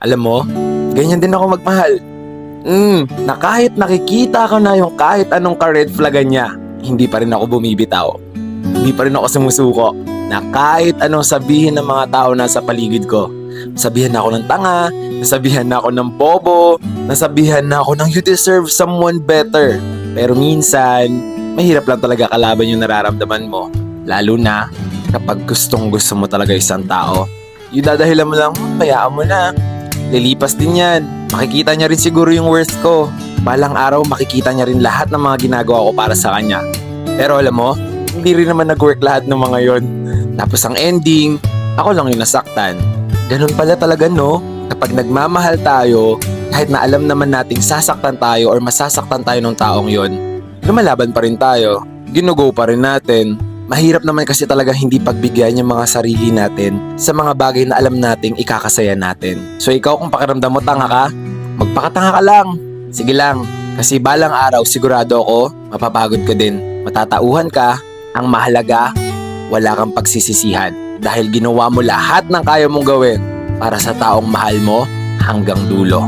Alam mo, ganyan din ako magmahal. Na kahit nakikita ko na yung kahit anong ka-red flagan niya, hindi pa rin ako bumibitaw. Hindi pa rin ako sumusuko. Na kahit anong sabihin ng mga tao nasa paligid ko, sabihan na ako ng tanga, nasabihan na ako ng bobo, nasabihan na ako ng you deserve someone better. Pero minsan, mahirap lang talaga kalaban yung nararamdaman mo. Lalo na kapag gustong gusto mo talaga isang tao. Yung dadahilan mo lang, bayaan mo na. Lilipas din yan. Makikita niya rin siguro yung worth ko. Balang araw makikita niya rin lahat ng mga ginagawa ko para sa kanya. Pero alam mo, hindi rin naman nag-work lahat ng mga yon. Tapos ang ending, ako lang yung nasaktan. Ganun pala talaga no? Kapag nagmamahal tayo, kahit na alam naman nating sasaktan tayo or masasaktan tayo ng taong yon, lumalaban pa rin tayo. Ginugo pa rin natin. Mahirap naman kasi talaga hindi pagbigyan yung mga sarili natin sa mga bagay na alam nating ikakasaya natin. So ikaw kung pakiramdam mo tanga ka, magpakatanga ka lang. Sige lang, kasi balang araw sigurado ako, mapapagod ka din. Matatauhan ka, ang mahalaga, wala kang pagsisisihan. Dahil ginawa mo lahat ng kaya mong gawin para sa taong mahal mo hanggang dulo.